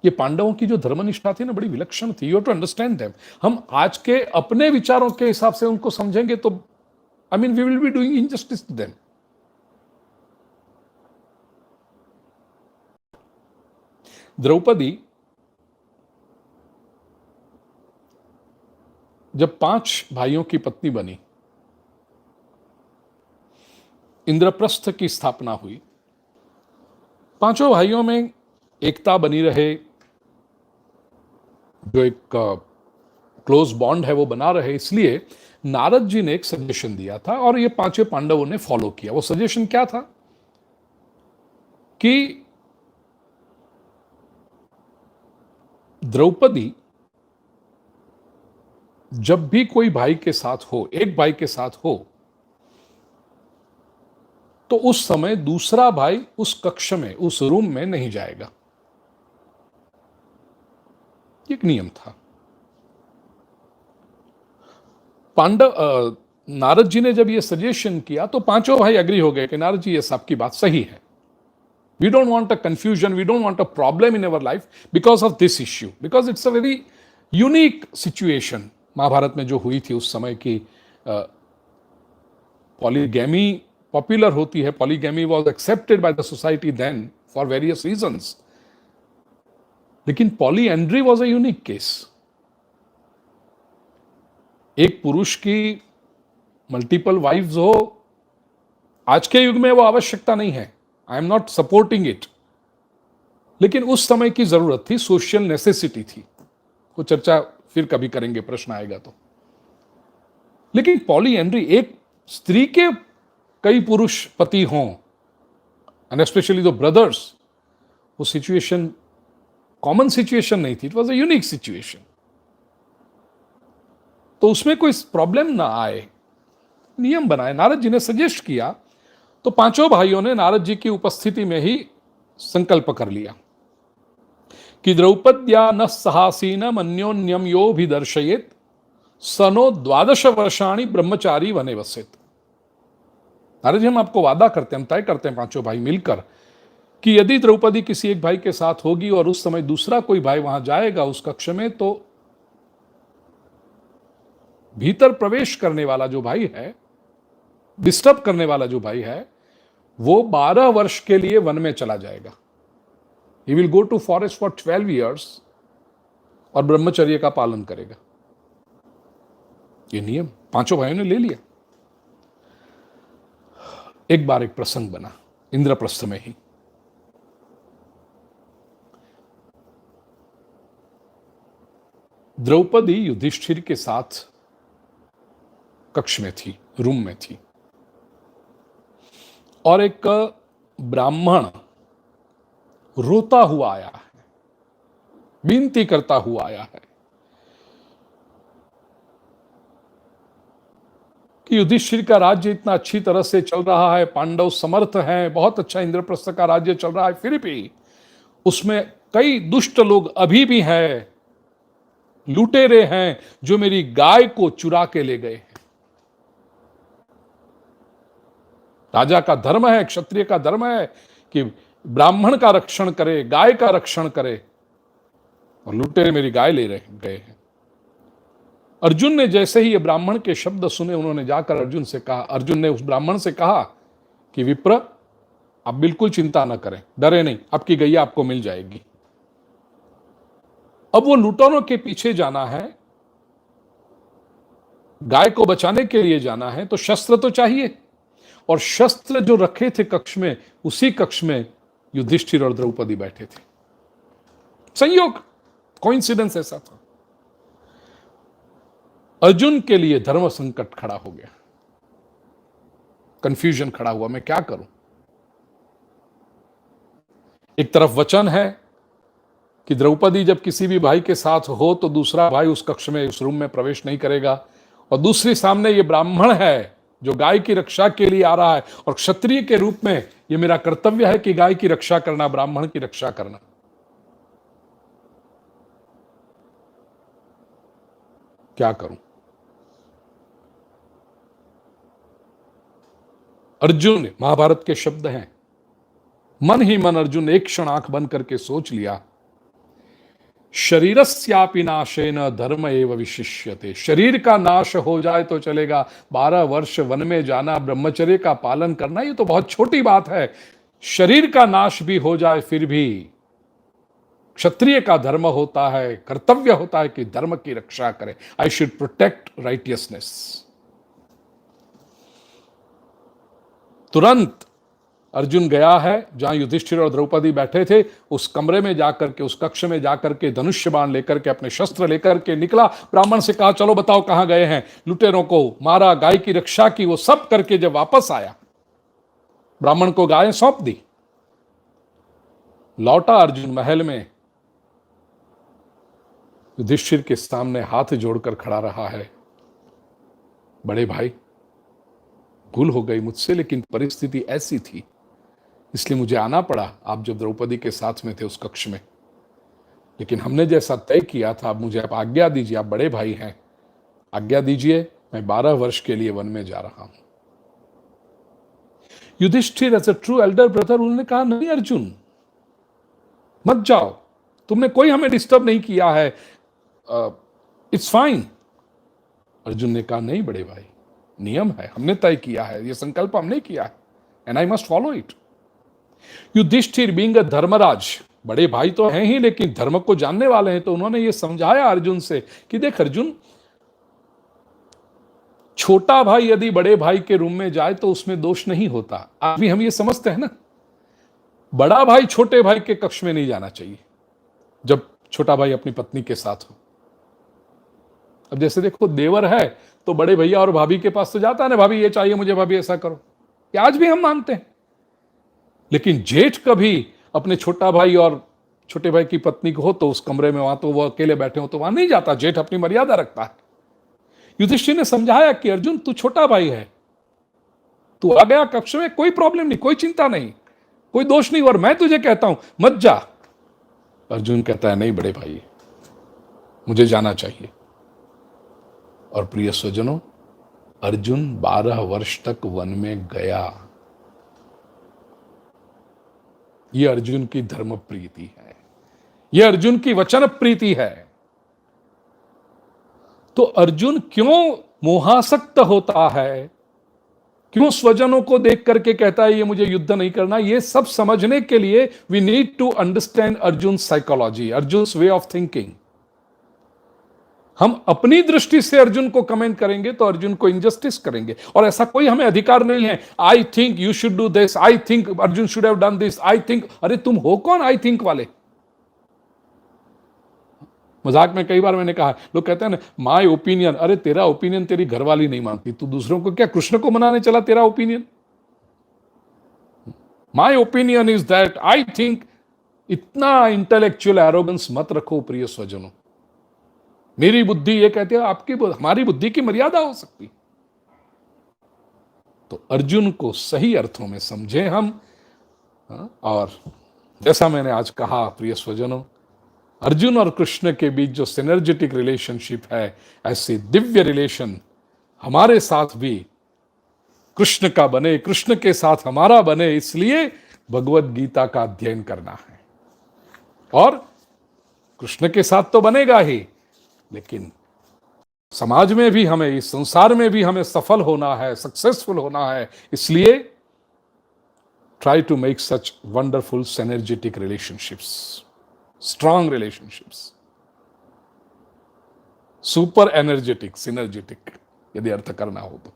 ये पांडवों की जो धर्मनिष्ठा थी ना, बड़ी विलक्षण थी। You have to understand them. हम आज के अपने विचारों के हिसाब से उनको समझेंगे तो I mean we will be doing injustice to them. Draupadi जब 5 भाइयों की पत्नी बनी, इंद्रप्रस्थ की स्थापना हुई, पांचों भाइयों में एकता बनी रहे, जो एक क्लोज बॉन्ड है वो बना रहे, इसलिए नारद जी ने एक सजेशन दिया था और ये पांचों पांडवों ने फॉलो किया। वो सजेशन क्या था कि द्रौपदी जब भी कोई भाई के साथ हो, एक भाई के साथ हो, तो उस समय दूसरा भाई उस कक्ष में, उस रूम में नहीं जाएगा। एक नियम था। नारद जी ने जब ये सजेशन किया तो पांचों भाई एग्री हो गए कि नारद जी ये सबकी बात सही है। We don't want a confusion, we don't want a problem in our life because of this issue, because it's a very unique situation. Mahabharata में जो हुई थी उस समय की पॉलीगैमी पॉपुलर होती है, polygamy was accepted by the society then for various reasons, लेकिन polyandry was a unique case. एक पुरुष की मल्टीपल वाइफ्स हो, आज के युग में वो आवश्यकता नहीं है, I am not supporting it, लेकिन उस समय की जरूरत थी, सोशल नेसेसिटी थी। वो चर्चा फिर कभी करेंगे, प्रश्न आएगा तो। लेकिन पॉलीएंड्री, एक स्त्री के कई पुरुष पति हों, एंड स्पेशली द ब्रदर्स, वो सिचुएशन कॉमन सिचुएशन नहीं थी, it was a unique situation. तो उसमें कोई प्रॉब्लम ना आए, नियम बनाए। नारद जी ने सजेस्ट किया तो पांचों भाइयों ने नारद जी की उपस्थिति में ही संकल्प कर लिया कि द्रौपद्या न सहासीनम अन्योन्यम यो भी दर्शयेत सनो 12 वर्षाणी ब्रह्मचारी वने वसेत। नारद जी, हम आपको वादा करते हैं, हम तय करते हैं पांचों भाई मिलकर कि यदि द्रौपदी किसी एक भाई के साथ होगी और उस समय दूसरा कोई भाई वहां जाएगा उस कक्ष में, तो भीतर प्रवेश करने वाला जो भाई है, डिस्टर्ब करने वाला जो भाई है, वो 12 वर्ष के लिए वन में चला जाएगा। He will go to forest for 12 years और ब्रह्मचर्य का पालन करेगा। ये नियम पांचों भाइयों ने ले लिया। एक बार एक प्रसंग बना इंद्रप्रस्थ में ही। द्रौपदी युधिष्ठिर के साथ कक्ष में थी, रूम में थी, और एक ब्राह्मण रोता हुआ आया है, विनती करता हुआ आया है कि युधिष्ठिर का राज्य इतना अच्छी तरह से चल रहा है, पांडव समर्थ हैं, बहुत अच्छा इंद्रप्रस्थ का राज्य चल रहा है, फिर भी उसमें कई दुष्ट लोग अभी भी हैं, लुटेरे हैं, जो मेरी गाय को चुरा के ले गए हैं। राजा का धर्म है, क्षत्रिय का धर्म है कि ब्राह्मण का रक्षण करे, गाय का रक्षण करे, और लुटेरे मेरी गाय ले गए हैं। अर्जुन ने जैसे ही ये ब्राह्मण के शब्द सुने, उन्होंने जाकर अर्जुन ने उस ब्राह्मण से कहा कि विप्र, आप बिल्कुल चिंता न करें, डरे नहीं, आपकी गैया आपको मिल जाएगी। अब वो लुटेरों के पीछे जाना है, गाय को बचाने के लिए जाना है, तो शस्त्र तो चाहिए, और शस्त्र जो रखे थे कक्ष में, उसी कक्ष में युधिष्ठिर और द्रौपदी बैठे थे। संयोग, कोइंसिडेंस ऐसा था। अर्जुन के लिए धर्म संकट खड़ा हो गया, कंफ्यूजन खड़ा हुआ, मैं क्या करूं। एक तरफ वचन है कि द्रौपदी जब किसी भी भाई के साथ हो तो दूसरा भाई उस कक्ष में, उस रूम में प्रवेश नहीं करेगा, और दूसरी सामने ये ब्राह्मण है जो गाय की रक्षा के लिए आ रहा है, और क्षत्रिय के रूप में ये मेरा कर्तव्य है कि गाय की रक्षा करना, ब्राह्मण की रक्षा करना। क्या करूं। अर्जुन, महाभारत के शब्द हैं, मन ही मन अर्जुन एक क्षण आंख बंद करके सोच लिया शरीरस्यापि नाशेन धर्म एव विशिष्यते। शरीर का नाश हो जाए तो चलेगा, 12 वर्ष वन में जाना, ब्रह्मचर्य का पालन करना, ये तो बहुत छोटी बात है। शरीर का नाश भी हो जाए फिर भी क्षत्रिय का धर्म होता है, कर्तव्य होता है कि धर्म की रक्षा करे। I should protect righteousness. तुरंत अर्जुन गया है जहां युधिष्ठिर और द्रौपदी बैठे थे, उस कमरे में जाकर के, उस कक्ष में जाकर के धनुष्य बाण लेकर के, अपने शस्त्र लेकर के निकला। ब्राह्मण से कहा चलो बताओ कहां गए हैं। लुटेरों को मारा, गाय की रक्षा की, वो सब करके जब वापस आया, ब्राह्मण को गाय सौंप दी, लौटा अर्जुन महल में, युधिष्ठिर के सामने हाथ जोड़कर खड़ा रहा है। बड़े भाई, भूल हो गई मुझसे, लेकिन परिस्थिति ऐसी थी, इसलिए मुझे आना पड़ा। आप जब द्रौपदी के साथ में थे उस कक्ष में, लेकिन हमने जैसा तय किया था, अब मुझे आप आज्ञा दीजिए, आप बड़े भाई हैं, आज्ञा दीजिए, मैं 12 वर्ष के लिए वन में जा रहा हूं। Yudhishthira as a true elder brother, उन्होंने कहा नहीं अर्जुन, मत जाओ, तुमने कोई हमें डिस्टर्ब नहीं किया है, इट्स फाइन। अर्जुन ने कहा नहीं बड़े भाई, नियम है, हमने तय किया है, यह संकल्प हमने किया है, and I must follow it. Yudhishthira being a Dharmaraj, बड़े भाई तो हैं ही लेकिन धर्म को जानने वाले हैं, तो उन्होंने ये समझाया अर्जुन से कि देख अर्जुन, छोटा भाई यदि बड़े भाई के रूम में जाए तो उसमें दोष नहीं होता। आज भी हम ये समझते हैं ना, बड़ा भाई छोटे भाई के कक्ष में नहीं जाना चाहिए जब छोटा भाई अपनी पत्नी के साथ हो। अब जैसे देखो देवर है तो बड़े भैया और भाभी के पास तो जाता है ना, भाभी ये चाहिए मुझे, भाभी ऐसा करो, ये आज भी हम मानते हैं। लेकिन जेठ कभी अपने छोटा भाई और छोटे भाई की पत्नी को हो तो उस कमरे में, वहां तो वो अकेले बैठे हो तो वहां नहीं जाता, जेठ अपनी मर्यादा रखता है। युधिष्ठिर ने समझाया कि अर्जुन तू छोटा भाई है, तू आ गया कक्ष में, कोई प्रॉब्लम नहीं, कोई चिंता नहीं, कोई दोष नहीं, और मैं तुझे कहता हूं मत जा। अर्जुन कहता है नहीं बड़े भाई, मुझे जाना चाहिए। और प्रिय स्वजनों, अर्जुन 12 वर्ष तक वन में गया। यह अर्जुन की धर्म प्रीति है, यह अर्जुन की वचन प्रीति है। तो अर्जुन क्यों मोहासक्त होता है, क्यों स्वजनों को देख करके कहता है ये मुझे युद्ध नहीं करना, ये सब समझने के लिए we need to understand Arjun psychology, Arjun way of thinking. हम अपनी दृष्टि से अर्जुन को कमेंट करेंगे तो अर्जुन को इनजस्टिस करेंगे, और ऐसा कोई हमें अधिकार नहीं है। I think you should do this, I think Arjun should have done this, I think, अरे तुम हो कौन आई थिंक वाले? मजाक में कई बार मैंने कहा, लोग कहते हैं ना माय ओपिनियन, अरे तेरा ओपिनियन तेरी घरवाली नहीं मानती, तू दूसरों को क्या कृष्ण को मनाने चला तेरा opinion? My opinion is that, I think. इतना इंटेलेक्चुअल एरोगेंस मत रखो प्रिय स्वजनों। मेरी बुद्धि ये कहती है, आपकी हमारी बुद्धि की मर्यादा हो सकती। तो अर्जुन को सही अर्थों में समझे हम। और जैसा मैंने आज कहा प्रिय स्वजनों, अर्जुन और कृष्ण के बीच जो सिनर्जेटिक रिलेशनशिप है, ऐसी दिव्य रिलेशन हमारे साथ भी कृष्ण का बने, कृष्ण के साथ हमारा बने, इसलिए भगवत गीता का अध्ययन करना है। और कृष्ण के साथ तो बनेगा ही, लेकिन समाज में भी हमें, इस संसार में भी हमें सफल होना है, सक्सेसफुल होना है, इसलिए try to make such wonderful synergetic relationships, strong relationships, super energetic, synergetic यदि अर्थ करना हो तो।